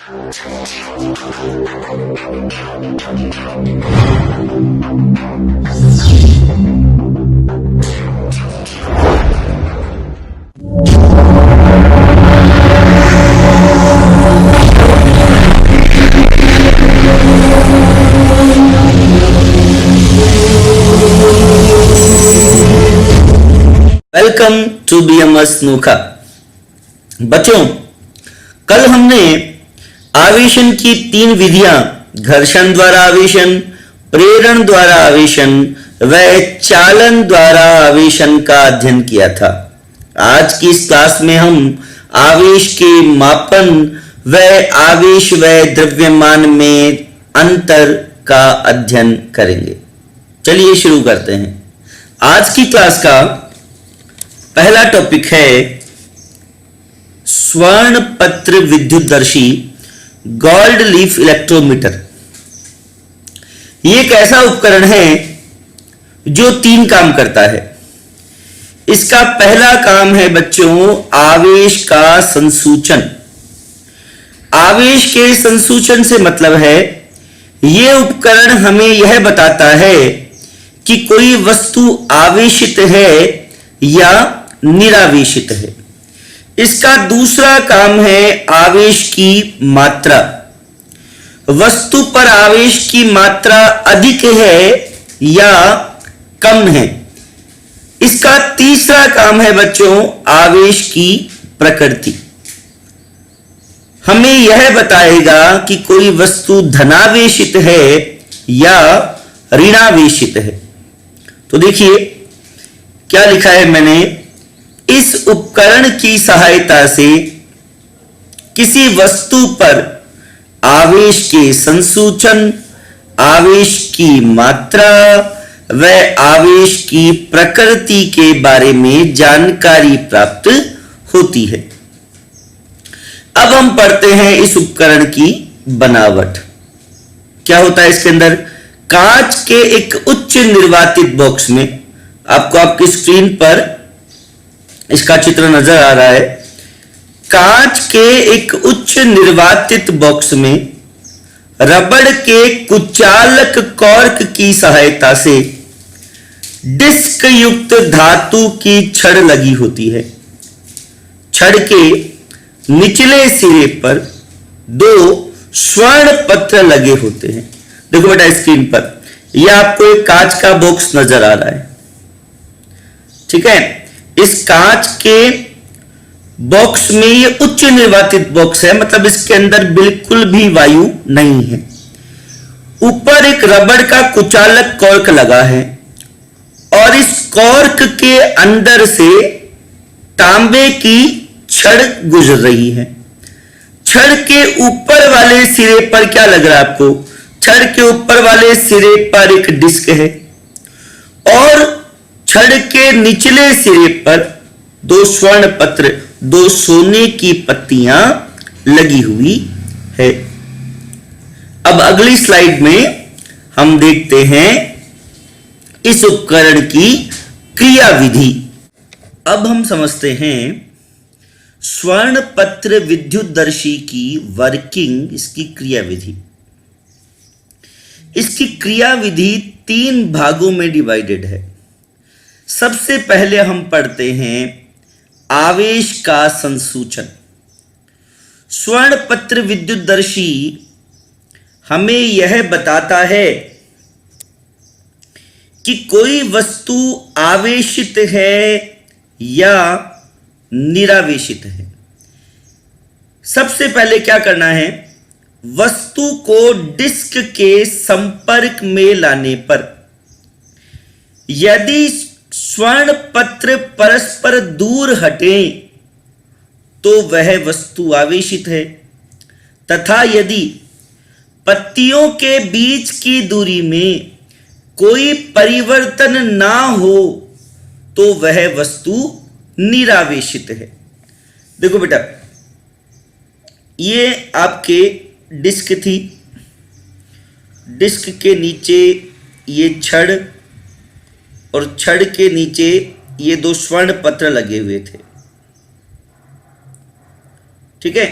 Welcome to BMS Nokha. बच्चों, कल हमने आवेशन की 3 विधियां घर्षण द्वारा आवेशन, प्रेरण द्वारा आवेशन व चालन द्वारा आवेशन का अध्ययन किया था। आज की इस क्लास में हम आवेश के मापन व आवेश व द्रव्यमान में अंतर का अध्ययन करेंगे। चलिए शुरू करते हैं। आज की क्लास का पहला टॉपिक है स्वर्ण पत्र विद्युतदर्शी गोल्ड लीफ इलेक्ट्रोमीटर। ये एक ऐसा उपकरण है जो 3 काम करता है। इसका पहला काम है बच्चों आवेश का संसूचन। आवेश के संसूचन से मतलब है यह उपकरण हमें यह बताता है कि कोई वस्तु आवेशित है या निरावेशित है। इसका दूसरा काम है आवेश की मात्रा। वस्तु पर आवेश की मात्रा अधिक है या कम है। इसका तीसरा काम है बच्चों आवेश की प्रकृति। हमें यह बताएगा कि कोई वस्तु धनावेशित है या ऋणावेशित है। तो देखिए क्या लिखा है मैंने, इस उपकरण की सहायता से किसी वस्तु पर आवेश के संसूचन, आवेश की मात्रा व आवेश की प्रकृति के बारे में जानकारी प्राप्त होती है। अब हम पढ़ते हैं इस उपकरण की बनावट। क्या होता है इसके अंदर? कांच के एक उच्च निर्वातित बॉक्स में, आपको आपकी स्क्रीन पर इसका चित्र नजर आ रहा है। कांच के एक उच्च निर्वातित बॉक्स में रबड़ के कुचालक कॉर्क की सहायता से डिस्क युक्त धातु की छड़ लगी होती है। छड़ के निचले सिरे पर 2 स्वर्ण पत्र लगे होते हैं। देखो बेटा स्क्रीन पर यह आपको एक कांच का बॉक्स नजर आ रहा है, ठीक है। इस कांच के बॉक्स में ये उच्च निर्वातित बॉक्स है, मतलब इसके अंदर बिल्कुल भी वायु नहीं है। ऊपर एक रबड़ का कुचालक कॉर्क लगा है और इस कॉर्क के अंदर से तांबे की छड़ गुजर रही है। छड़ के ऊपर वाले सिरे पर क्या लग रहा है आपको? छड़ के ऊपर वाले सिरे पर एक डिस्क है और छड़ के निचले सिरे पर 2 स्वर्ण पत्र, 2 सोने की पत्तियां लगी हुई है। अब अगली स्लाइड में हम देखते हैं इस उपकरण की क्रिया विधि। अब हम समझते हैं स्वर्ण पत्र विद्युतदर्शी की वर्किंग, इसकी क्रिया विधि। इसकी क्रिया विधि 3 भागों में डिवाइडेड है। सबसे पहले हम पढ़ते हैं आवेश का संसूचन। स्वर्ण पत्र विद्युतदर्शी हमें यह बताता है कि कोई वस्तु आवेशित है या निरावेशित है। सबसे पहले क्या करना है, वस्तु को डिस्क के संपर्क में लाने पर यदि स्वर्ण पत्र परस्पर दूर हटे तो वह वस्तु आवेशित है, तथा यदि पत्तियों के बीच की दूरी में कोई परिवर्तन ना हो तो वह वस्तु निरावेशित है। देखो बेटा, ये आपके डिस्क थी, डिस्क के नीचे ये छड़ और छड़ के नीचे ये 2 स्वर्ण पत्र लगे हुए थे, ठीक है।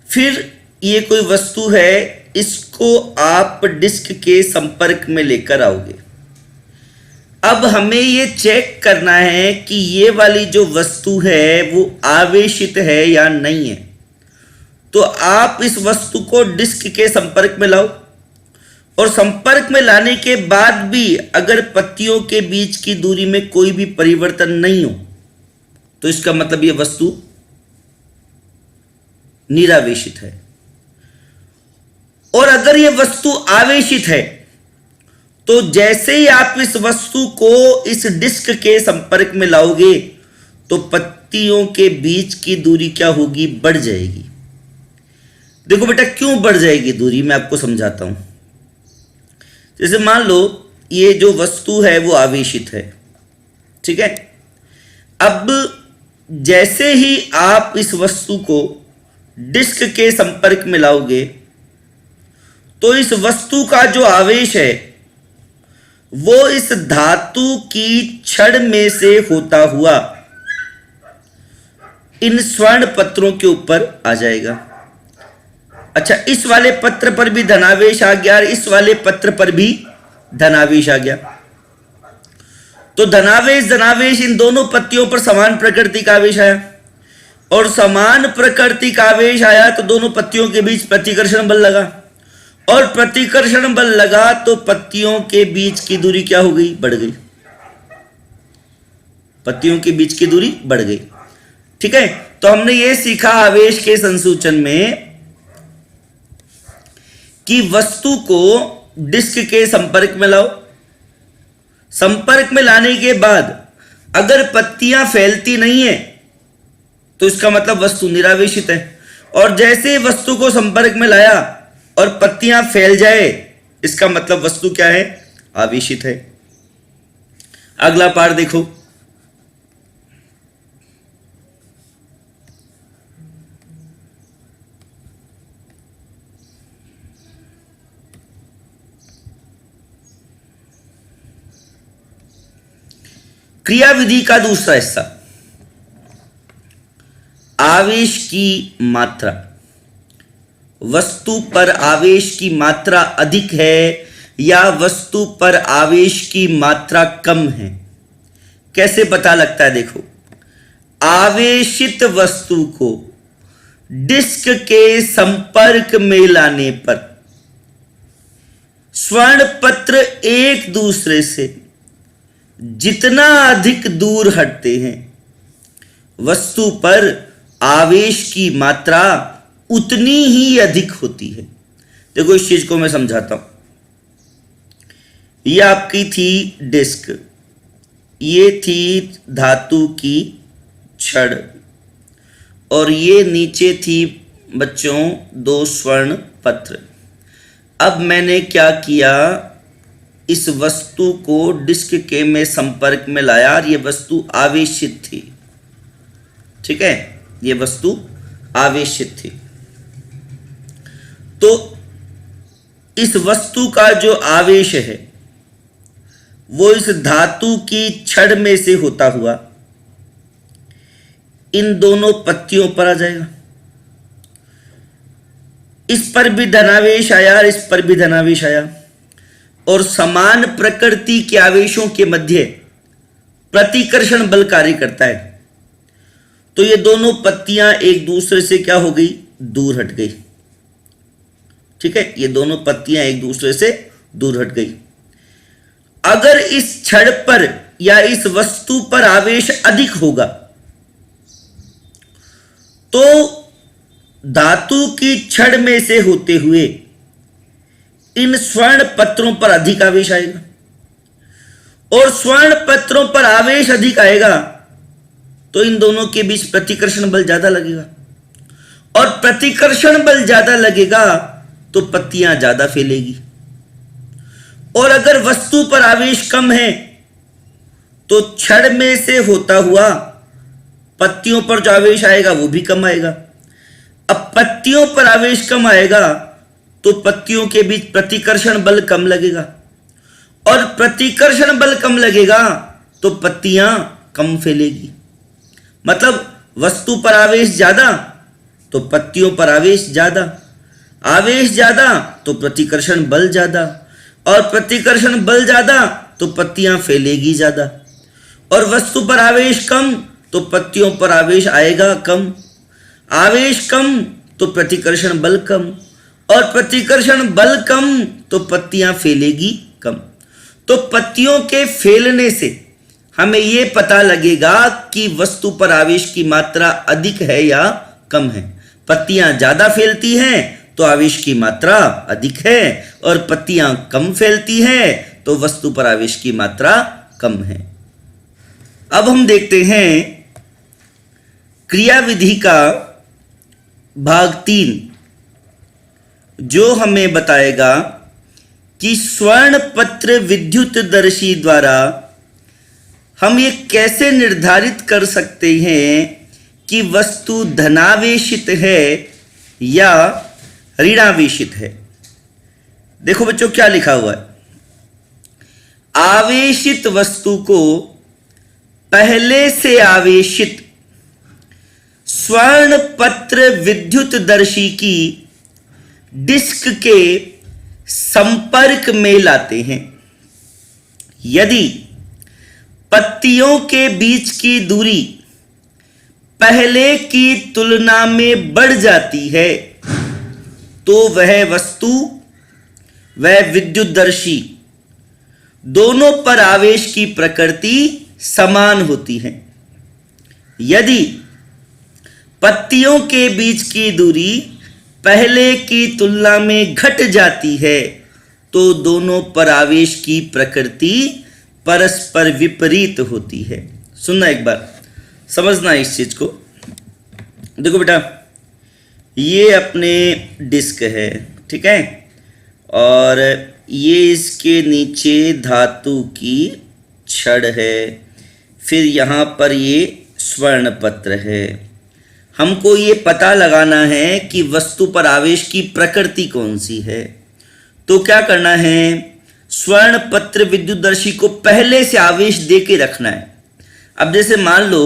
फिर ये कोई वस्तु है, इसको आप डिस्क के संपर्क में लेकर आओगे। अब हमें ये चेक करना है कि ये वाली जो वस्तु है वो आवेशित है या नहीं है। तो आप इस वस्तु को डिस्क के संपर्क में लाओ, और संपर्क में लाने के बाद भी अगर पत्तियों के बीच की दूरी में कोई भी परिवर्तन नहीं हो तो इसका मतलब ये वस्तु निरावेशित है। और अगर ये वस्तु आवेशित है तो जैसे ही आप इस वस्तु को इस डिस्क के संपर्क में लाओगे तो पत्तियों के बीच की दूरी क्या होगी, बढ़ जाएगी। देखो बेटा, क्यों बढ़ जाएगी दूरी, मैं आपको समझाता हूं। जैसे मान लो ये जो वस्तु है वो आवेशित है, ठीक है। अब जैसे ही आप इस वस्तु को डिस्क के संपर्क में लाओगे तो इस वस्तु का जो आवेश है वो इस धातु की छड़ में से होता हुआ इन स्वर्ण पत्रों के ऊपर आ जाएगा। अच्छा, इस वाले पत्र पर भी धनावेश आ गया और इस वाले पत्र पर भी धनावेश आ गया। तो धनावेश धनावेश इन दोनों पत्तियों पर समान प्रकृति का आवेश आया, और समान प्रकृति का आवेश आया तो दोनों पत्तियों के बीच प्रतिकर्षण बल लगा, और प्रतिकर्षण बल लगा तो पत्तियों के बीच की दूरी क्या हो गई, बढ़ गई। पत्तियों के बीच की दूरी बढ़ गई, ठीक है। तो हमने ये सीखा आवेश के संसूचन में कि वस्तु को डिस्क के संपर्क में लाओ, संपर्क में लाने के बाद अगर पत्तियां फैलती नहीं है तो इसका मतलब वस्तु निरावेशित है, और जैसे वस्तु को संपर्क में लाया और पत्तियां फैल जाए इसका मतलब वस्तु क्या है, आवेशित है। अगला पाठ देखो। क्रिया विधि का दूसरा हिस्सा, आवेश की मात्रा। वस्तु पर आवेश की मात्रा अधिक है या वस्तु पर आवेश की मात्रा कम है, कैसे पता लगता है? देखो, आवेशित वस्तु को डिस्क के संपर्क में लाने पर स्वर्ण पत्र एक दूसरे से जितना अधिक दूर हटते हैं वस्तु पर आवेश की मात्रा उतनी ही अधिक होती है। देखो, इस चीज को मैं समझाता हूं। यह आपकी थी डिस्क, ये थी धातु की छड़, और ये नीचे थी बच्चों दो स्वर्ण पत्र। अब मैंने क्या किया, इस वस्तु को डिस्क के में संपर्क में लाया और ये वस्तु आवेशित थी, ठीक है, ये वस्तु आवेशित थी। तो इस वस्तु का जो आवेश है वो इस धातु की छड़ में से होता हुआ इन दोनों पत्तियों पर आ जाएगा। इस पर भी धनावेश आया और इस पर भी धनावेश आया, और समान प्रकृति के आवेशों के मध्य प्रतिकर्षण बल कार्य करता है। तो ये दोनों पत्तियां एक दूसरे से क्या हो गई, दूर हट गई, ठीक है। ये दोनों पत्तियां एक दूसरे से दूर हट गई। अगर इस छड़ पर या इस वस्तु पर आवेश अधिक होगा तो धातु की छड़ में से होते हुए इन स्वर्ण पत्रों पर अधिक आवेश आएगा, और स्वर्ण पत्रों पर आवेश अधिक आएगा तो इन दोनों के बीच प्रतिकर्षण बल ज्यादा लगेगा, और प्रतिकर्षण बल ज्यादा लगेगा तो पत्तियां ज्यादा फैलेगी। और अगर वस्तु पर आवेश कम है तो छड़ में से होता हुआ पत्तियों पर जो आवेश आएगा वो भी कम आएगा। अब पत्तियों पर आवेश कम आएगा तो पत्तियों के बीच प्रतिकर्षण बल कम लगेगा, और प्रतिकर्षण बल कम लगेगा तो पत्तियां कम फैलेगी। मतलब वस्तु पर आवेश ज्यादा तो पत्तियों पर आवेश ज्यादा। आवेश ज्यादा तो प्रतिकर्षण बल ज्यादा, और प्रतिकर्षण बल ज्यादा तो पत्तियां फैलेगी ज्यादा, और वस्तु पर आवेश कम तो पत्तियों पर आवेश आएगा कम, आवेश कम तो प्रतिकर्षण बल कम, और प्रतिकर्षण बल कम तो पत्तियां फैलेगी कम। तो पत्तियों के फैलने से हमें यह पता लगेगा कि वस्तु पर आवेश की मात्रा अधिक है या कम है। पत्तियां ज्यादा फैलती हैं तो आवेश की मात्रा अधिक है, और पत्तियां कम फैलती हैं तो वस्तु पर आवेश की मात्रा कम है। अब हम देखते हैं क्रियाविधि का भाग 3, जो हमें बताएगा कि स्वर्णपत्र विद्युतदर्शी द्वारा हम ये कैसे निर्धारित कर सकते हैं कि वस्तु धनावेशित है या ऋणावेशित है। देखो बच्चों क्या लिखा हुआ है, आवेशित वस्तु को पहले से आवेशित स्वर्णपत्र विद्युतदर्शी की डिस्क के संपर्क में लाते हैं। यदि पत्तियों के बीच की दूरी पहले की तुलना में बढ़ जाती है तो वह वस्तु, वह विद्युतदर्शी, दोनों पर आवेश की प्रकृति समान होती है। यदि पत्तियों के बीच की दूरी पहले की तुलना में घट जाती है तो दोनों पर आवेश की प्रकृति परस्पर विपरीत होती है। सुनना एक बार, समझना इस चीज को। देखो बेटा, ये अपने डिस्क है, ठीक है, और ये इसके नीचे धातु की छड़ है, फिर यहाँ पर ये स्वर्ण पत्र है। हमको ये पता लगाना है कि वस्तु पर आवेश की प्रकृति कौन सी है। तो क्या करना है, स्वर्ण पत्र विद्युतदर्शी को पहले से आवेश दे के रखना है। अब जैसे मान लो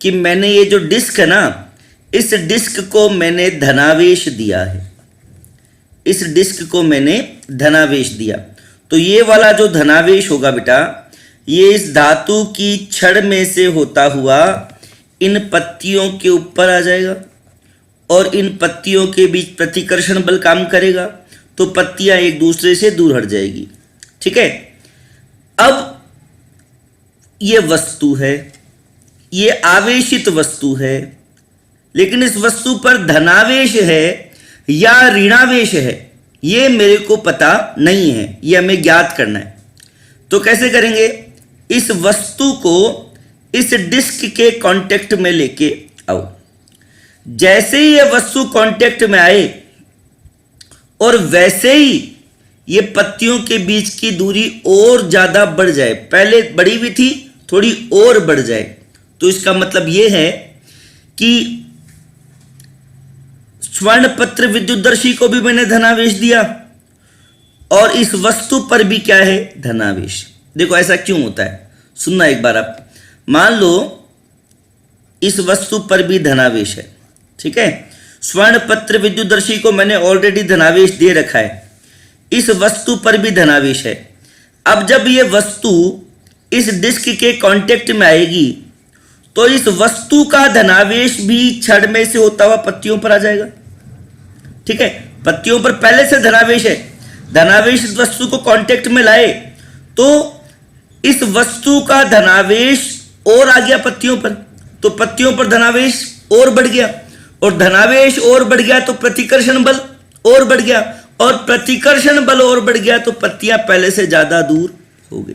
कि मैंने ये जो डिस्क है ना, इस डिस्क को मैंने धनावेश दिया है, इस डिस्क को मैंने धनावेश दिया, तो ये वाला जो धनावेश होगा बेटा, ये इस धातु की छड़ में से होता हुआ इन पत्तियों के ऊपर आ जाएगा, और इन पत्तियों के बीच प्रतिकर्षण बल काम करेगा, तो पत्तियां एक दूसरे से दूर हट जाएगी। ठीक है, अब ये वस्तु है, ये आवेशित वस्तु है, लेकिन इस वस्तु पर धनावेश है या ऋणावेश है ये मेरे को पता नहीं है, ये हमें ज्ञात करना है। तो कैसे करेंगे, इस वस्तु को इस डिस्क के कांटेक्ट में लेके आओ। जैसे ही ये वस्तु कांटेक्ट में आए और वैसे ही ये पत्तियों के बीच की दूरी और ज्यादा बढ़ जाए, पहले बढ़ी हुई थी थोड़ी और बढ़ जाए, तो इसका मतलब यह है कि स्वर्ण पत्र विद्युतदर्शी को भी मैंने धनावेश दिया और इस वस्तु पर भी क्या है, धनावेश। देखो ऐसा क्यों होता है, सुनना एक बार आप। मान लो इस वस्तु पर भी धनावेश है, ठीक है, स्वर्ण पत्र विद्युतदर्शी को मैंने ऑलरेडी धनावेश दे रखा है, इस वस्तु पर भी धनावेश है। अब जब ये वस्तु इस डिस्क के कांटेक्ट में आएगी तो इस वस्तु का धनावेश भी छड़ में से होता हुआ पत्तियों पर आ जाएगा। ठीक है, पत्तियों पर पहले से धनावेश है, धनावेश इस वस्तु को कांटेक्ट में लाए तो इस वस्तु का धनावेश और आ गया पत्तियों पर, तो पत्तियों पर धनावेश और बढ़ गया, और धनावेश और बढ़ गया तो प्रतिकर्षण बल और बढ़ गया, और प्रतिकर्षण बल और बढ़ गया तो पत्तियां पहले से ज्यादा दूर हो गई।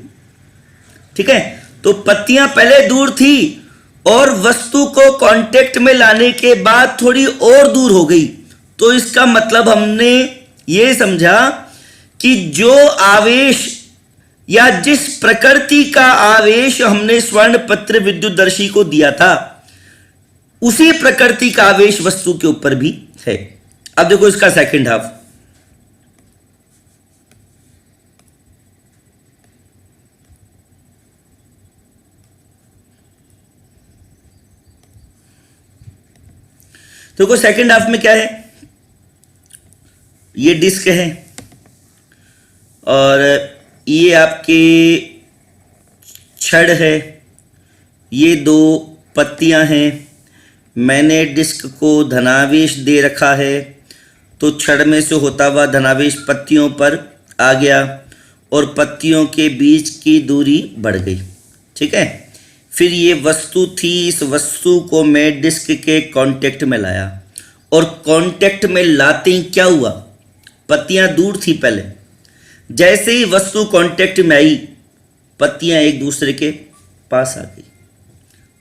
ठीक है, तो पत्तियां पहले दूर थी और वस्तु को कांटेक्ट में लाने के बाद थोड़ी और दूर हो गई, तो इसका मतलब हमने ये समझा कि जो आवेश या जिस प्रकृति का आवेश हमने स्वर्ण पत्र विद्युतदर्शी को दिया था उसी प्रकृति का आवेश वस्तु के ऊपर भी है। अब देखो इसका सेकंड हाफ। देखो सेकंड हाफ में क्या है, ये डिस्क है और ये आपके छड़ है, ये दो पत्तियां हैं। मैंने डिस्क को धनावेश दे रखा है तो छड़ में से होता हुआ धनावेश पत्तियों पर आ गया और पत्तियों के बीच की दूरी बढ़ गई। ठीक है, फिर ये वस्तु थी, इस वस्तु को मैं डिस्क के कांटेक्ट में लाया और कांटेक्ट में लाते ही क्या हुआ, पत्तियां दूर थी पहले, जैसे ही वस्तु कांटेक्ट में आई पत्तियां एक दूसरे के पास आ गई,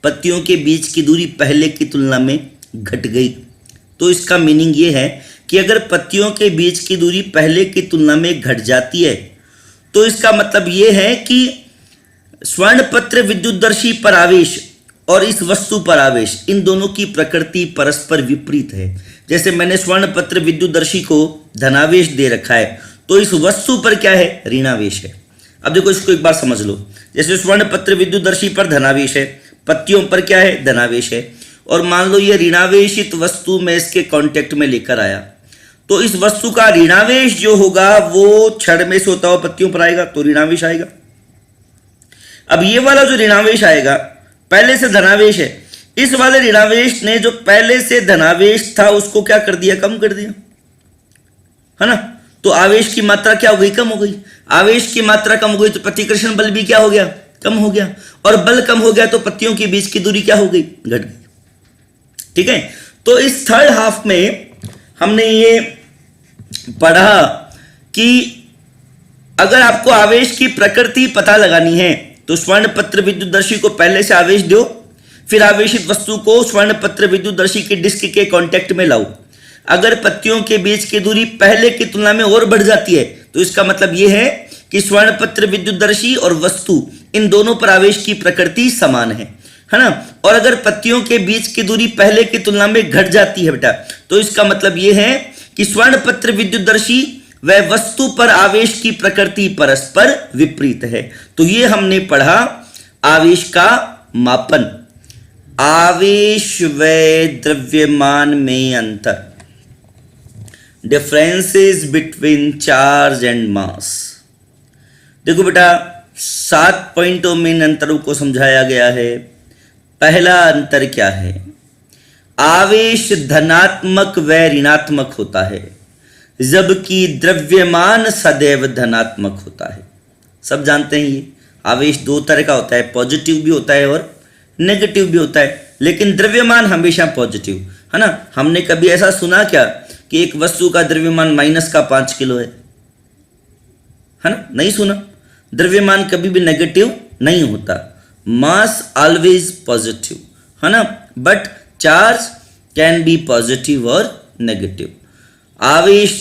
पत्तियों के बीच की दूरी पहले की तुलना में घट गई। तो इसका मीनिंग ये है कि अगर पत्तियों के बीच की दूरी पहले की तुलना में घट जाती है तो इसका मतलब ये है कि स्वर्णपत्र विद्युतदर्शी पर आवेश और इस वस्तु पर आवेश, इन दोनों की प्रकृति परस्पर विपरीत है। जैसे मैंने स्वर्णपत्र विद्युतदर्शी को धनावेश दे रखा है तो इस वस्तु पर क्या है, ऋणावेश है। अब देखो इसको एक बार समझ लो, जैसे स्वर्णपत्र विद्युतदर्शी पर धनावेश है, पत्तियों पर क्या है, धनावेश है, और मान लो ये ऋणावेशित वस्तु मैं इसके कांटेक्ट में लेकर आया तो इस वस्तु का ऋणावेश जो होगा वो छड़ में से होता हुआ पत्तियों पर आएगा तो ऋणावेश आएगा। अब ये वाला जो ऋणावेश आएगा पहले से धनावेश है, इस वाले ऋणावेश ने जो पहले से धनावेश था उसको क्या कर दिया, कम कर दिया, है ना। तो आवेश की मात्रा क्या हो गई, कम हो गई। आवेश की मात्रा कम हो गई तो प्रतिकर्षण बल भी क्या हो गया, कम हो गया, और बल कम हो गया तो पत्तियों के बीच की दूरी क्या हो गई, घट गई। ठीक है, तो इस थर्ड हाफ में हमने ये पढ़ा कि अगर आपको आवेश की प्रकृति पता लगानी है तो स्वर्णपत्र विद्युतदर्शी को पहले से आवेश दो, फिर आवेशित वस्तु को स्वर्णपत्र विद्युतदर्शी के डिस्क के कांटेक्ट में लाओ। अगर पत्तियों के बीच की दूरी पहले की तुलना में और बढ़ जाती है तो इसका मतलब यह है कि स्वर्णपत्र विद्युतदर्शी और वस्तु इन दोनों पर आवेश की प्रकृति समान है ना। और अगर पत्तियों के बीच की दूरी पहले की तुलना में घट जाती है बेटा तो इसका मतलब यह है कि स्वर्णपत्र विद्युतदर्शी व वस्तु पर आवेश की प्रकृति परस्पर विपरीत है। तो ये हमने पढ़ा आवेश का मापन, आवेश व द्रव्यमान में अंतर, differences between charge and mass. देखो बेटा 7 पॉइंटों में इन अंतरों को समझाया गया है। पहला अंतर क्या है, आवेश धनात्मक व ऋणात्मक होता है जबकि द्रव्यमान सदैव धनात्मक होता है। सब जानते हैं ये आवेश दो तरह का होता है, पॉजिटिव भी होता है और नेगेटिव भी होता है, लेकिन द्रव्यमान हमेशा पॉजिटिव, है ना। हमने कभी ऐसा सुना क्या कि एक वस्तु का द्रव्यमान -5 किलो है ना, नहीं सुना। द्रव्यमान कभी भी नेगेटिव नहीं होता, मास ऑलवेज पॉजिटिव, है ना, but charge can be positive और नेगेटिव। आवेश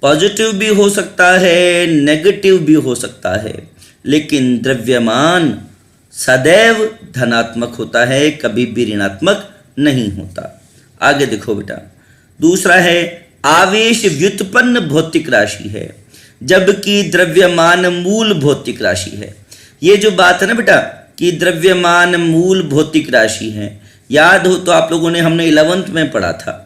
पॉजिटिव भी हो सकता है, नेगेटिव भी हो सकता है, लेकिन द्रव्यमान सदैव धनात्मक होता है, कभी भी ऋणात्मक नहीं होता। आगे देखो बेटा, दूसरा है आवेश व्युत्पन्न भौतिक राशि है जबकि द्रव्यमान मूल भौतिक राशि है। ये जो बात है ना बेटा कि द्रव्यमान मूल भौतिक राशि है, याद हो तो आप लोगों ने हमने 11th में पढ़ा था,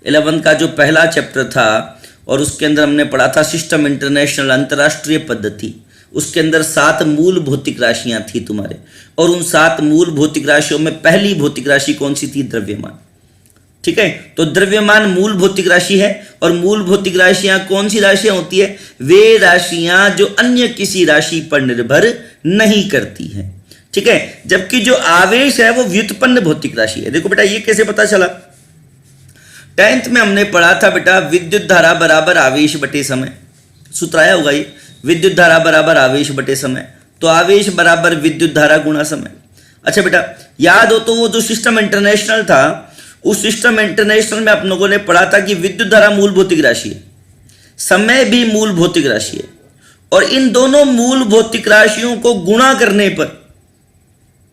11th का जो पहला चैप्टर था और उसके अंदर हमने पढ़ा था सिस्टम इंटरनेशनल, अंतर्राष्ट्रीय पद्धति। उसके अंदर 7 मूल भौतिक राशियां थी तुम्हारे, और उन 7 मूल भौतिक राशियों में पहली भौतिक राशि कौन सी थी, द्रव्यमान। ठीक है, तो द्रव्यमान मूल भौतिक राशि है, और मूल भौतिक राशियां कौन सी राशियां होती है, वे राशियां जो अन्य किसी राशि पर निर्भर नहीं करती हैं। ठीक है, जबकि जो आवेश है वो व्युत्पन्न भौतिक राशि है। देखो बेटा ये कैसे पता चला, 10th में हमने पढ़ा था बेटा विद्युत धारा बराबर आवेश बटे समय, सूत्र आया होगा ये, विद्युत धारा बराबर आवेश बटे समय, तो आवेश बराबर विद्युत धारा गुणा समय। अच्छा बेटा याद हो तो वो जो सिस्टम इंटरनेशनल था, उस सिस्टम इंटरनेशनल में आप लोगों ने पढ़ा था कि विद्युत धारा मूल भौतिक राशि है, समय भी मूल भौतिक राशि है, और इन दोनों मूल भौतिक राशियों को गुणा करने पर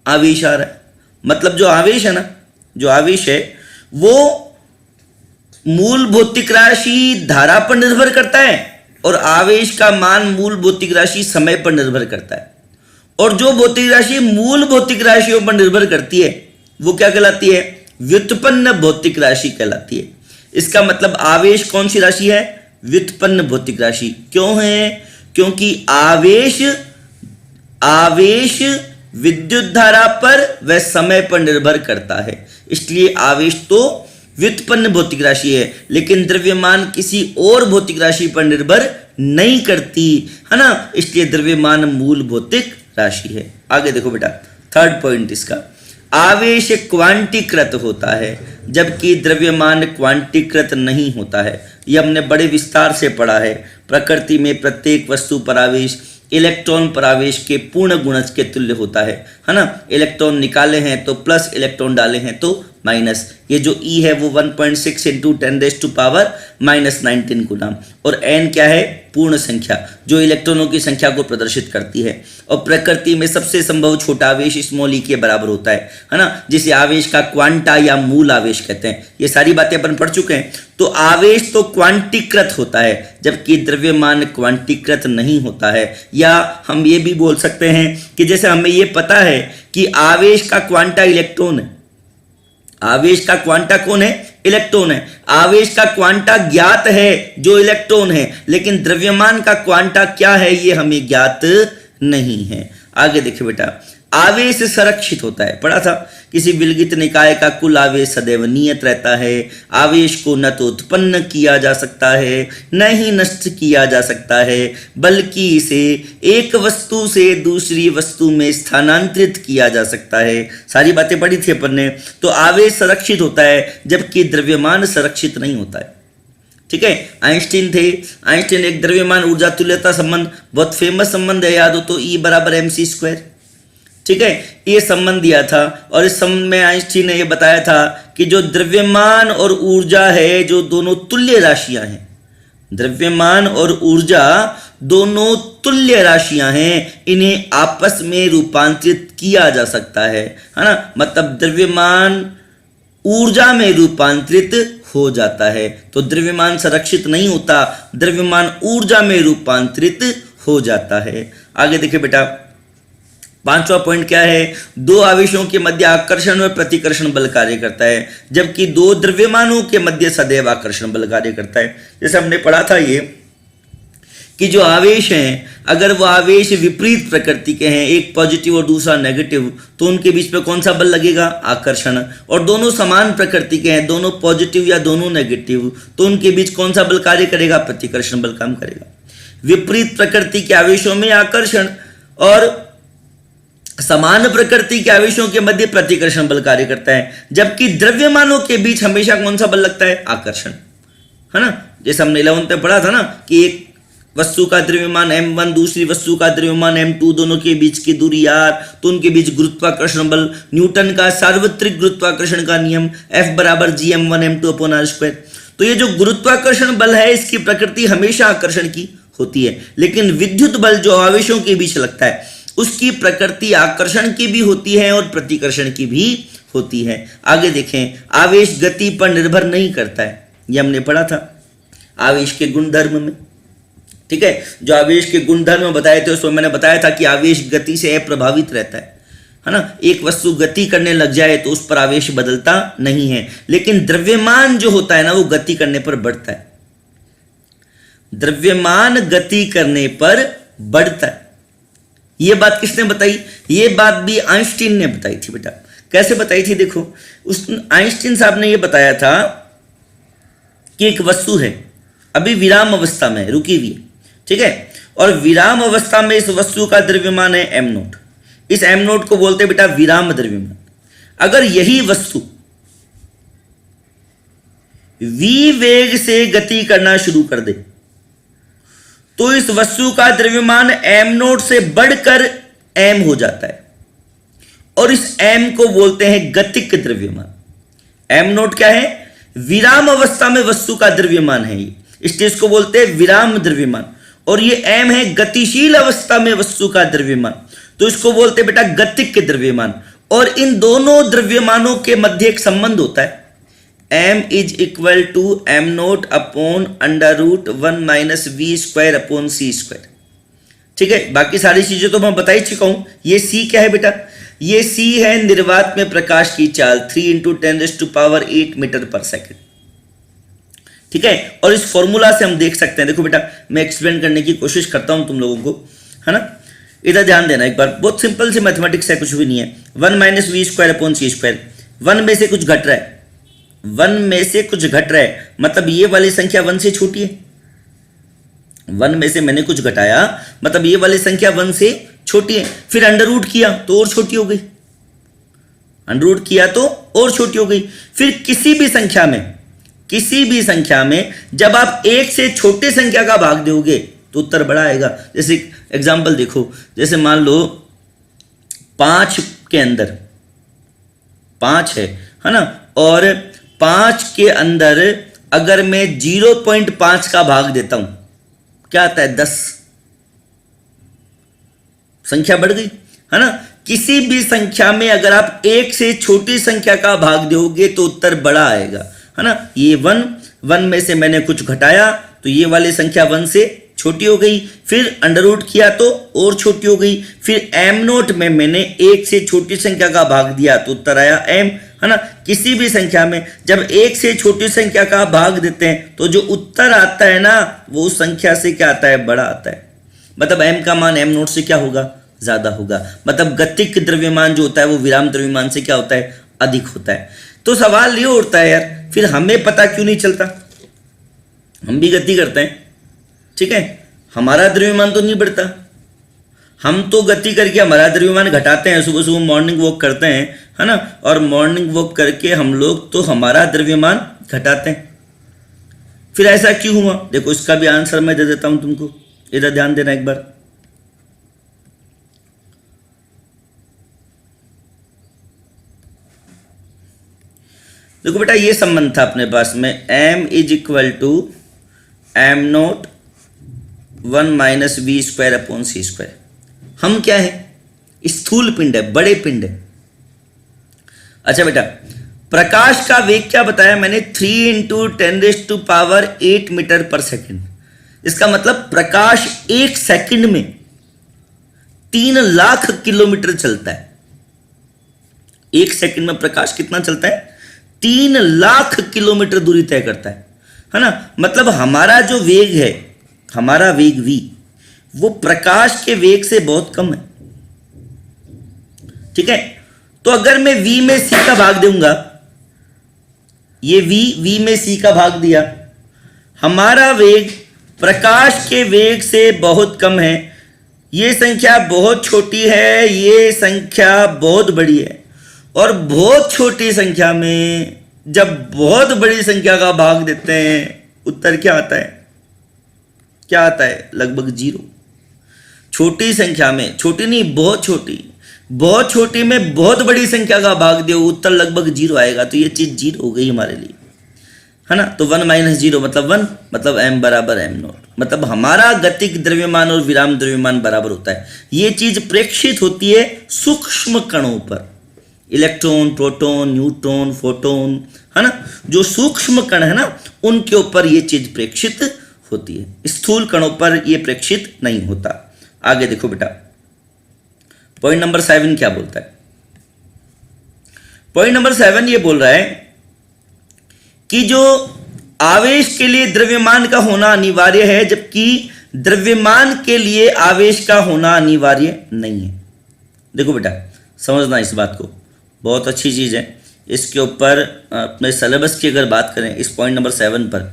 आवेश आ रहा है। मतलब जो आवेश है ना, जो आवेश है वो मूल भौतिक राशि धारा पर निर्भर करता है और आवेश का मान मूल भौतिक राशि समय पर निर्भर करता है। और जो भौतिक राशि मूल भौतिक राशियों पर निर्भर करती है वो क्या कहलाती है, व्युत्पन्न भौतिक राशि कहलाती है। इसका मतलब आवेश कौन सी राशि है, व्युत्पन्न भौतिक राशि। क्यों है? क्योंकि आवेश विद्युत धारा पर व समय पर निर्भर करता है, इसलिए आवेश तो व्युत्पन्न भौतिक राशि है, लेकिन द्रव्यमान किसी और भौतिक राशि पर निर्भर नहीं करती, है ना, इसलिए द्रव्यमान मूल भौतिक राशि है। आगे देखो बेटा, थर्ड पॉइंट इसका, आवेश क्वांटीकृत होता है जबकि द्रव्यमान क्वांटीकृत नहीं होता है। यह हमने बड़े विस्तार से पढ़ा है। प्रकृति में प्रत्येक वस्तु पर आवेश इलेक्ट्रॉन पर आवेश के पूर्ण गुणज के तुल्य होता है ना। इलेक्ट्रॉन निकाले हैं तो प्लस, इलेक्ट्रॉन डाले हैं तो माइनस। ये जो E है वो 1.6 इंटू 10⁻⁻19 गुना, और n क्या है? पूर्ण संख्या जो इलेक्ट्रॉनों की संख्या को प्रदर्शित करती है। और प्रकृति में सबसे संभव छोटा आवेश स्मॉल e के बराबर होता है ना, जिसे आवेश का क्वांटा या मूल आवेश कहते हैं। ये सारी बातें अपन पढ़ चुके हैं। तो आवेश तो क्वांटीकृत होता है जबकि द्रव्यमान क्वांटीकृत नहीं होता है। या हम ये भी बोल सकते हैं कि जैसे हमें ये पता है कि आवेश का क्वांटा इलेक्ट्रॉन है, आवेश का क्वांटा कौन है? इलेक्ट्रॉन है। आवेश का क्वांटा ज्ञात है जो इलेक्ट्रॉन है, लेकिन द्रव्यमान का क्वांटा क्या है ये हमें ज्ञात नहीं है। आगे देखिए बेटा, आवेश संरक्षित होता है, पढ़ा था। किसी विलगित निकाय का कुल आवेश सदैव नियत रहता है। आवेश को न तो उत्पन्न किया जा सकता है न ही नष्ट किया जा सकता है, बल्कि इसे एक वस्तु से दूसरी वस्तु में स्थानांतरित किया जा सकता है। सारी बातें पढ़ी थी अपन ने। तो आवेश संरक्षित होता है जबकि द्रव्यमान संरक्षित नहीं होता है। ठीक है, आइंस्टीन थे। आइंस्टीन एक द्रव्यमान ऊर्जा तुल्यता संबंध, बहुत फेमस संबंध है, याद हो तो E बराबर mc²। ठीक है, ये संबंध दिया था, और इस संबंध में आइंस्टीन ने ये बताया था कि जो द्रव्यमान और ऊर्जा है, जो दोनों तुल्य राशियां हैं, द्रव्यमान और ऊर्जा दोनों तुल्य राशियां हैं, इन्हें आपस में रूपांतरित किया जा सकता है ना। मतलब द्रव्यमान ऊर्जा में रूपांतरित हो जाता है। तो द्रव्यमान संरक्षित नहीं होता, द्रव्यमान ऊर्जा में रूपांतरित हो जाता है। आगे देखिए बेटा, पांचवा पॉइंट क्या है? दो आवेशों के मध्य आकर्षण व प्रतिकर्षण बल कार्य करता है, जबकि दो द्रव्यमानों के मध्य सदैव आकर्षण बल कार्य करता है। जैसे हमने पढ़ा था ये कि जो आवेश हैं, अगर वो आवेश विपरीत प्रकृति के हैं, एक पॉजिटिव और दूसरा नेगेटिव, तो उनके बीच में कौन सा बल लगेगा? आकर्षण। और दोनों समान प्रकृति के हैं, दोनों पॉजिटिव या दोनों नेगेटिव, तो उनके बीच कौन सा बल कार्य करेगा? प्रतिकर्षण बल काम करेगा। विपरीत प्रकृति के आवेशों में आकर्षण और समान प्रकृति के आवेशों के मध्य प्रतिकर्षण बल कार्य करता है, जबकि द्रव्यमानों के बीच हमेशा कौन सा बल लगता है? आकर्षण, है ना। जैसे हमने 11th में पढ़ा था ना कि एक वस्तु का द्रव्यमान m1, दूसरी वस्तु का द्रव्यमान m2, दोनों के बीच की दूरी r, तो उनके बीच गुरुत्वाकर्षण बल, न्यूटन का सार्वत्रिक गुरुत्वाकर्षण का नियम F बराबर gm1m2/r²। तो ये जो गुरुत्वाकर्षण बल है, इसकी प्रकृति हमेशा आकर्षण की होती है, लेकिन विद्युत बल जो आवेशों के बीच लगता है उसकी प्रकृति आकर्षण की भी होती है और प्रतिकर्षण की भी होती है। आगे देखें, आवेश गति पर निर्भर नहीं करता है, ये हमने पढ़ा था आवेश के गुणधर्म में। ठीक है, जो आवेश के गुणधर्म बताए थे उसमें मैंने बताया था कि आवेश गति से अप्रभावित रहता है ना। एक वस्तु गति करने लग जाए तो उस पर आवेश बदलता नहीं है, लेकिन द्रव्यमान जो होता है ना, वो गति करने पर बढ़ता है। द्रव्यमान गति करने पर बढ़ता है। ये बात किसने बताई? ये बात भी आइंस्टीन ने बताई थी बेटा। कैसे बताई थी? देखो, उस आइंस्टीन साहब ने ये बताया था कि एक वस्तु है, अभी विराम अवस्था में रुकी हुई है, ठीक है, और विराम अवस्था में इस वस्तु का द्रव्यमान है m0। इस m0 को बोलते बेटा विराम द्रव्यमान। अगर यही वस्तु v वेग से गति करना शुरू कर दे तो इस वस्तु का द्रव्यमान m0 से बढ़कर m हो जाता है, और इस m को बोलते हैं गतिक द्रव्यमान। m0 क्या है? विराम अवस्था में वस्तु का द्रव्यमान है ये, इसलिए इसको बोलते हैं विराम द्रव्यमान। और ये m है गतिशील अवस्था में वस्तु का द्रव्यमान, तो इसको बोलते हैं बेटा गतिक द्रव्यमान। और इन दोनों द्रव्यमानों के मध्य एक संबंध होता है, m is equal to m0 upon √1 - v²/c²। ठीक है, बाकी सारी चीजें तो मैं बता ही चुका हूं। ये c क्या है बेटा? ये c है निर्वात में प्रकाश की चाल 3 × 10⁸ मीटर पर सेकेंड। ठीक है। और इस फॉर्मूला से हम देख सकते हैं, देखो बेटा मैं एक्सप्लेन करने की कोशिश करता हूं तुम लोगों को, है ना। इधर ध्यान देना एक बार, बहुत सिंपल सी मैथमेटिक्स है, कुछ भी नहीं है। 1 minus v square upon c square, 1 में से कुछ घट रहा है, 1 में से कुछ घट रहा है, मतलब ये वाली संख्या 1 से छोटी है। 1 में से मैंने कुछ घटाया, मतलब ये वाली संख्या 1 से छोटी है। फिर अंडर रूट किया तो और छोटी हो गई, अंडर रूट किया तो और छोटी हो गई। फिर किसी भी संख्या में जब आप एक से छोटे संख्या का भाग दोगे तो उत्तर बड़ा आएगा। जैसे एग्जांपल देखो, जैसे मान लो 5 के अंदर 5 है ना, और 5 के अंदर अगर मैं 0.5 का भाग देता हूं क्या आता है, 10। संख्या बढ़ गई, है ना। किसी भी संख्या में अगर आप एक से छोटी संख्या का भाग दोगे तो उत्तर बड़ा आएगा, है ना। ये 1 में से मैंने कुछ घटाया तो ये वाली संख्या 1 से छोटी हो गई, फिर अंडर रूट किया तो और छोटी हो गई, फिर m नोट में मैंने एक से छोटी संख्या का भाग दिया तो उत्तर आया m, है ना। किसी भी संख्या में जब एक से छोटी संख्या का भाग देते हैं तो जो उत्तर आता है ना वो उस संख्या से क्या आता है, बड़ा आता है। मतलब m का मान m नोट से क्या होगा, ज्यादा होगा। मतलब गतिक द्रव्यमान जो होता है वो विराम द्रव्यमान से क्या होता है, अधिक होता है। तो सवाल ये उठता है यार, फिर हमें पता क्यों नहीं चलता, हम भी गति करते हैं, ठीक है, हमारा द्रव्यमान तो नहीं बढ़ता। हम तो गति करके हमारा द्रव्यमान घटाते हैं, सुबह सुबह मॉर्निंग वॉक करते हैं, है ना, और मॉर्निंग वॉक करके हम लोग तो हमारा द्रव्यमान घटाते हैं। फिर ऐसा क्यों हुआ, देखो इसका भी आंसर मैं दे देता हूं तुमको, इधर ध्यान देना एक बार। देखो बेटा ये संबंध था अपने पास में, m is equal to m naught 1 minus v square upon c square. हम क्या है, स्थूल पिंड है, बड़े पिंड है। अच्छा बेटा प्रकाश का वेग क्या बताया मैंने, 3 × 10⁸ मीटर पर सेकेंड। इसका मतलब प्रकाश एक सेकंड में 3 लाख किलोमीटर चलता है। एक सेकंड में प्रकाश कितना चलता है, 3 लाख किलोमीटर दूरी तय करता है ना। मतलब हमारा जो वेग है, हमारा वेग v, वो प्रकाश के वेग से बहुत कम है, ठीक है। तो अगर मैं v में c का भाग दूंगा, ये v में c का भाग दिया, हमारा वेग प्रकाश के वेग से बहुत कम है। ये संख्या बहुत छोटी है, ये संख्या बहुत बड़ी है, और बहुत छोटी संख्या में जब बहुत बड़ी संख्या का भाग देते हैं उत्तर क्या आता है, क्या आता है, लगभग 0। छोटी संख्या में, छोटी नहीं बहुत छोटी, बहुत छोटी में बहुत बड़ी संख्या का भाग दो उत्तर लगभग 0 आएगा। तो ये चीज 0 हो गई हमारे लिए, है ना। तो 1 माइनस 0 मतलब 1, मतलब m बराबर m नोट, मतलब हमारा गतिक द्रव्यमान और विराम द्रव्यमान बराबर होता है। ये चीज प्रेक्षित होती है सूक्ष्म कणों पर, इलेक्ट्रॉन, प्रोटॉन, न्यूट्रॉन, फोटोन, है ना। जो सूक्ष्म कण है ना उनके ऊपर ये चीज प्रेक्षित होती है, स्थूल कणों पर ये प्रेक्षित नहीं होता। आगे देखो बेटा पॉइंट नंबर 7 क्या बोलता है। पॉइंट नंबर 7 ये बोल रहा है कि जो आवेश के लिए द्रव्यमान का होना अनिवार्य है, जबकि द्रव्यमान के लिए आवेश का होना अनिवार्य नहीं है। देखो बेटा समझना इस बात को, बहुत अच्छी चीज है। इसके ऊपर अपने सिलेबस की अगर बात करें, इस पॉइंट नंबर 7 पर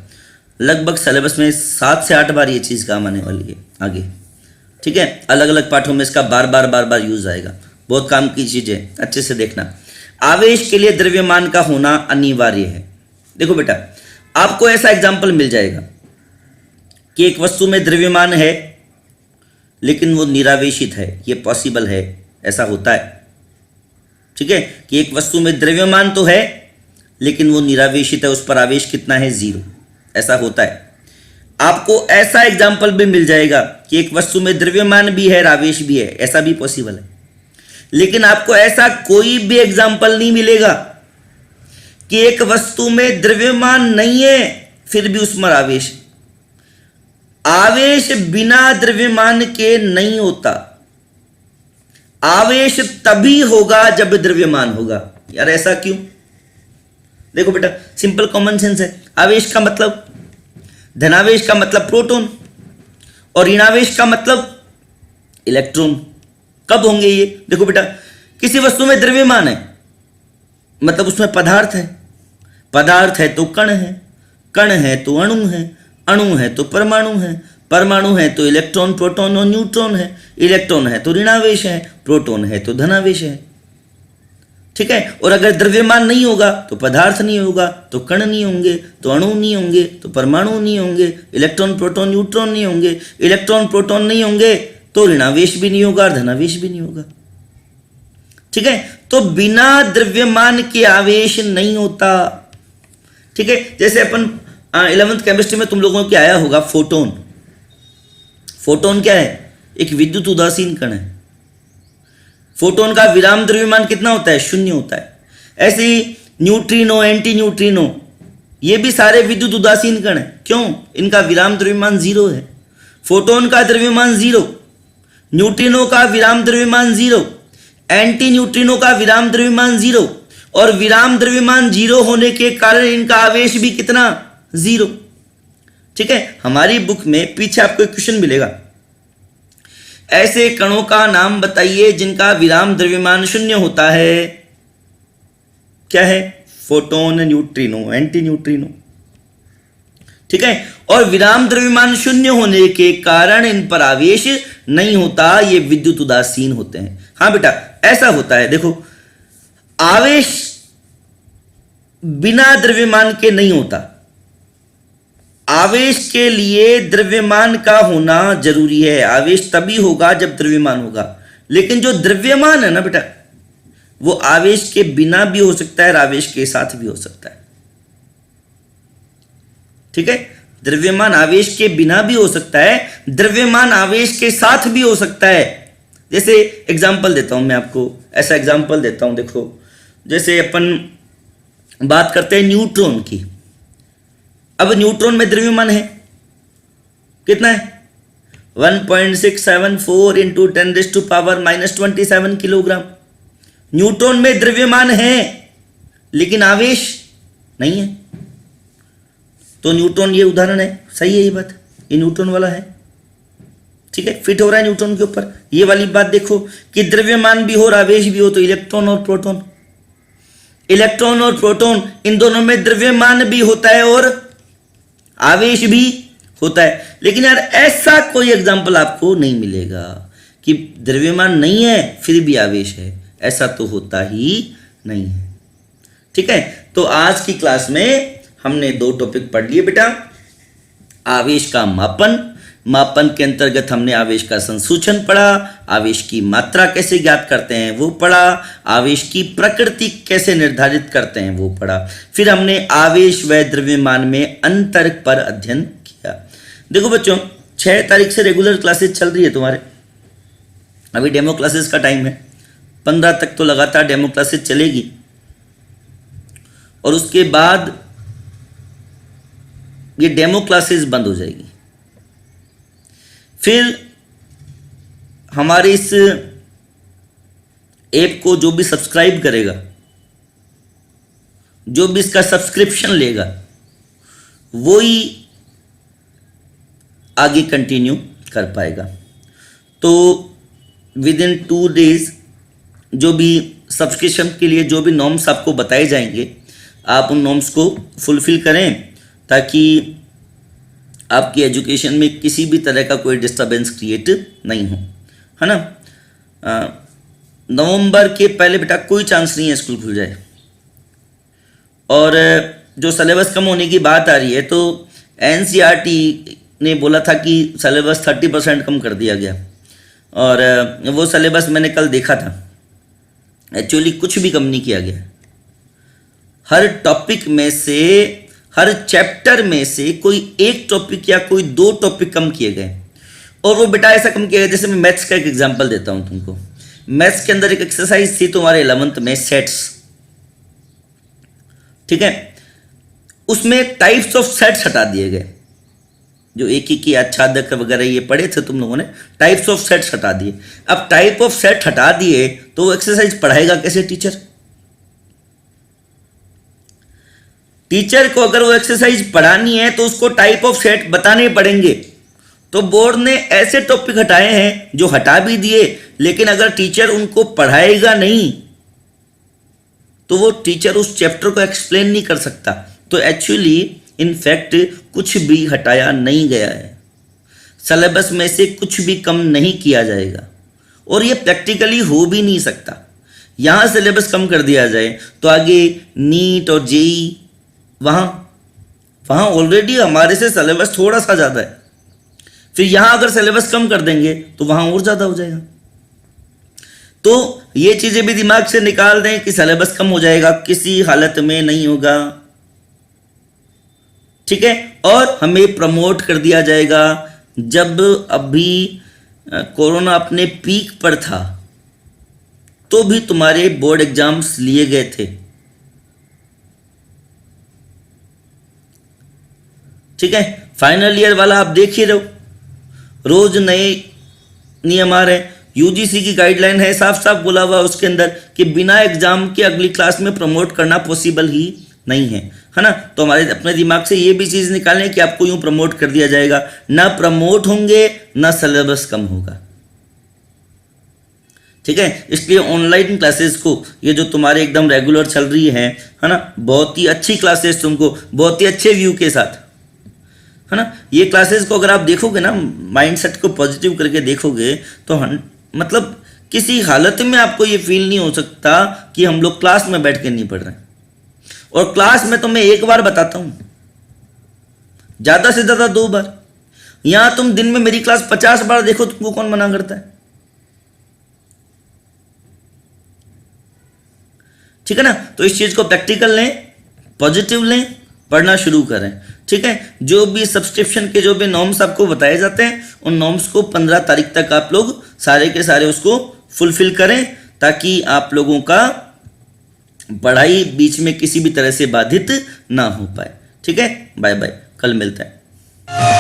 लगभग सिलेबस में 7 से 8 बार ये चीज काम आने वाली है आगे, ठीक है। अलग अलग पाठों में इसका बार बार यूज आएगा, बहुत काम की चीज है, अच्छे से देखना। आवेश के लिए द्रव्यमान का होना अनिवार्य है। देखो बेटा आपको ऐसा एग्जाम्पल मिल जाएगा कि एक वस्तु में द्रव्यमान है लेकिन वो निरावेशित है, ये पॉसिबल है, ऐसा होता है, ठीक है। कि एक वस्तु में द्रव्यमान तो है लेकिन वो निरावेशित है, उस पर आवेश कितना है, 0, ऐसा होता है। आपको ऐसा एग्जाम्पल भी मिल जाएगा कि एक वस्तु में द्रव्यमान भी है और आवेश भी है, ऐसा भी पॉसिबल है। लेकिन आपको ऐसा कोई भी एग्जाम्पल नहीं मिलेगा कि एक वस्तु में द्रव्यमान नहीं है फिर भी उसमें आवेश। आवेश बिना द्रव्यमान के नहीं होता, आवेश तभी होगा जब द्रव्यमान होगा। यार ऐसा क्यों, देखो बेटा सिंपल कॉमन सेंस है। आवेश का मतलब धनावेश का मतलब प्रोटॉन और ऋणावेश का मतलब इलेक्ट्रॉन। कब होंगे ये? देखो बेटा, किसी वस्तु में द्रव्यमान है मतलब उसमें पदार्थ है, पदार्थ है तो कण है, कण है तो अणु है, अणु है तो परमाणु है, परमाणु है तो इलेक्ट्रॉन प्रोटॉन और न्यूट्रॉन है, इलेक्ट्रॉन है तो ऋणावेश है, प्रोटॉन है तो धनावेश है। ठीक है। और अगर द्रव्यमान नहीं होगा तो पदार्थ नहीं होगा, तो कण नहीं होंगे, तो अणु नहीं होंगे, तो परमाणु नहीं होंगे, इलेक्ट्रॉन प्रोटॉन न्यूट्रॉन नहीं होंगे, इलेक्ट्रॉन प्रोटॉन नहीं होंगे तो ऋणावेश भी नहीं होगा और धनावेश भी नहीं होगा। ठीक है। तो बिना द्रव्यमान के आवेश नहीं होता। ठीक है। जैसे अपन 11th केमिस्ट्री में तुम लोगों को आया होगा फोटोन। फोटोन क्या है? एक विद्युत उदासीन कण है। फोटोन का विराम द्रव्यमान कितना होता है? 0 होता है। ऐसे ही न्यूट्रिनो, एंटी न्यूट्रिनो, ये भी सारे विद्युत उदासीन कण है। क्यों? इनका विराम द्रव्यमान 0 है। फोटोन का द्रव्यमान 0, न्यूट्रिनो का विराम द्रव्यमान 0, एंटी न्यूट्रिनो का विराम द्रव्यमान 0, और विराम द्रव्यमान 0 होने के कारण इनका आवेश भी कितना? 0। ठीक है। हमारी बुक में पीछे आपको एक क्वेश्चन मिलेगा, ऐसे कणों का नाम बताइए जिनका विराम द्रव्यमान 0 होता है। क्या है? Photon, neutrino, anti neutrino. ठीक है। और विराम द्रव्यमान 0 होने के कारण इन पर आवेश नहीं होता, ये विद्युत उदासीन होते हैं। हाँ बेटा, ऐसा होता है। देखो, आवेश बिना द्रव्यमान के नहीं होता। आवेश के लिए द्रव्यमान का होना जरूरी है। आवेश तभी होगा जब द्रव्यमान होगा। लेकिन जो द्रव्यमान है ना बेटा, वो आवेश के बिना भी हो सकता है और आवेश के साथ भी हो सकता है। ठीक है। द्रव्यमान आवेश के बिना भी हो सकता है, द्रव्यमान आवेश के साथ भी हो सकता है। जैसे एग्जांपल देता हूं मैं आपको, ऐसा एग्जांपल देता हूं। देखो, जैसे अपन बात करते हैं न्यूट्रॉन की। अब न्यूट्रॉन में द्रव्यमान है कितना है? 1.674 इंटू 10⁻⁻27 किलोग्राम। न्यूट्रॉन में द्रव्यमान है लेकिन आवेश नहीं है। तो न्यूट्रॉन, ये उदाहरण है, सही है ये बात, ये न्यूट्रॉन वाला है। ठीक है, फिट हो रहा है न्यूट्रॉन के ऊपर। ये वाली बात देखो कि द्रव्यमान भी हो और आवेश भी हो, तो इलेक्ट्रॉन और प्रोटॉन, इलेक्ट्रॉन और प्रोटॉन इन दोनों में द्रव्यमान भी होता है और आवेश भी होता है। लेकिन यार ऐसा कोई एग्जाम्पल आपको नहीं मिलेगा कि द्रव्यमान नहीं है फिर भी आवेश है, ऐसा तो होता ही नहीं है। ठीक है। तो आज की क्लास में हमने 2 टॉपिक पढ़ लिए बेटा। आवेश का मापन, मापन के अंतर्गत हमने आवेश का संसूचन पढ़ा, आवेश की मात्रा कैसे ज्ञात करते हैं वो पढ़ा, आवेश की प्रकृति कैसे निर्धारित करते हैं वो पढ़ा। फिर हमने आवेश व द्रव्यमान में अंतर पर अध्ययन किया। देखो बच्चों, 6 तारीख से रेगुलर क्लासेस चल रही है तुम्हारे। अभी डेमो क्लासेस का टाइम है, 15 तक तो लगातार डेमो क्लासेस चलेगी और उसके बाद ये डेमो क्लासेस बंद हो जाएगी। फिर हमारे इस ऐप को जो भी सब्सक्राइब करेगा, जो भी इसका सब्सक्रिप्शन लेगा, वो ही आगे कंटिन्यू कर पाएगा। तो विद इन 2 डेज जो भी सब्सक्रिप्शन के लिए जो भी नॉर्म्स आपको बताए जाएंगे, आप उन नॉर्म्स को फुलफिल करें ताकि आपकी एजुकेशन में किसी भी तरह का कोई डिस्टर्बेंस क्रिएट नहीं हो, है ना। नवंबर के पहले बेटा कोई चांस नहीं है स्कूल खुल जाए। और जो सिलेबस कम होने की बात आ रही है, तो एनसीईआरटी ने बोला था कि सिलेबस 30% कम कर दिया गया, और वो सिलेबस मैंने कल देखा था। एक्चुअली कुछ भी कम नहीं किया गया। हर टॉपिक में से, हर चैप्टर में से कोई एक टॉपिक या कोई 2 टॉपिक कम किए गए। और वो बेटा ऐसा कम किया गया, जैसे मैं मैथ्स का एक एग्जांपल देता हूं तुमको। मैथ्स के अंदर एक एक्सरसाइज थी तुम्हारे 11th में, सेट्स। ठीक है। उसमें टाइप्स ऑफ सेट्स हटा दिए गए। जो एक ही की आच्छादक वगैरह ये पढ़े थे तुम लोगों ने, टाइप्स ऑफ सेट्स हटा दिए। अब टाइप ऑफ सेट हटा दिए तो वो एक्सरसाइज पढ़ाएगा कैसे टीचर? टीचर को अगर वो एक्सरसाइज पढ़ानी है तो उसको टाइप ऑफ सेट बताने पड़ेंगे। तो बोर्ड ने ऐसे टॉपिक हटाए हैं जो हटा भी दिए, लेकिन अगर टीचर उनको पढ़ाएगा नहीं तो वो टीचर उस चैप्टर को एक्सप्लेन नहीं कर सकता। तो एक्चुअली इनफैक्ट कुछ भी हटाया नहीं गया है, सिलेबस में से कुछ भी कम नहीं किया जाएगा, और ये प्रैक्टिकली हो भी नहीं सकता। यहाँ सिलेबस कम कर दिया जाए तो आगे नीट और जेई वहाँ ऑलरेडी हमारे से सिलेबस थोड़ा सा ज़्यादा है, फिर यहाँ अगर सिलेबस कम कर देंगे तो वहाँ और ज़्यादा हो जाएगा। तो ये चीज़ें भी दिमाग से निकाल दें कि सिलेबस कम हो जाएगा, किसी हालत में नहीं होगा, ठीक है। और हमें प्रमोट कर दिया जाएगा। जब अभी कोरोना अपने पीक पर था तो भी तुम्हारे बोर्ड एग्जाम्स लिए गए थे, ठीक है। फाइनल ईयर वाला आप देख ही रहे हो, रोज नए नियम आ रहे हैं। यूजीसी की गाइडलाइन है, साफ साफ बोला हुआ उसके अंदर कि बिना एग्जाम के अगली क्लास में प्रमोट करना पॉसिबल ही नहीं है ना। तो हमारे अपने दिमाग से ये भी चीज़ निकालें कि आपको यूं प्रमोट कर दिया जाएगा, ना प्रमोट होंगे ना सिलेबस कम होगा, ठीक है। इसलिए ऑनलाइन क्लासेस को, ये जो तुम्हारे एकदम रेगुलर चल रही है ना, बहुत ही अच्छी क्लासेस, तुमको बहुत ही अच्छे व्यू के साथ, है ना। ये क्लासेस को अगर आप देखोगे ना, माइंडसेट को पॉजिटिव करके देखोगे तो मतलब किसी हालत में आपको ये फील नहीं हो सकता कि हम लोग क्लास में बैठ के नहीं पढ़ रहे हैं। और क्लास में तो मैं एक बार बताता हूं, ज्यादा से ज्यादा 2 बार। यहां तुम दिन में मेरी क्लास 50 बार देखो, तुमको कौन मना करता है, ठीक है ना। तो इस चीज को प्रैक्टिकल लें, पॉजिटिव लें, पढ़ना शुरू करें, ठीक है। जो भी सब्सक्रिप्शन के जो भी नॉर्म्स आपको बताए जाते हैं, उन नॉर्म्स को 15 तारीख तक आप लोग सारे के सारे उसको फुलफिल करें, ताकि आप लोगों का पढ़ाई बीच में किसी भी तरह से बाधित ना हो पाए, ठीक है। बाय बाय, कल मिलते हैं।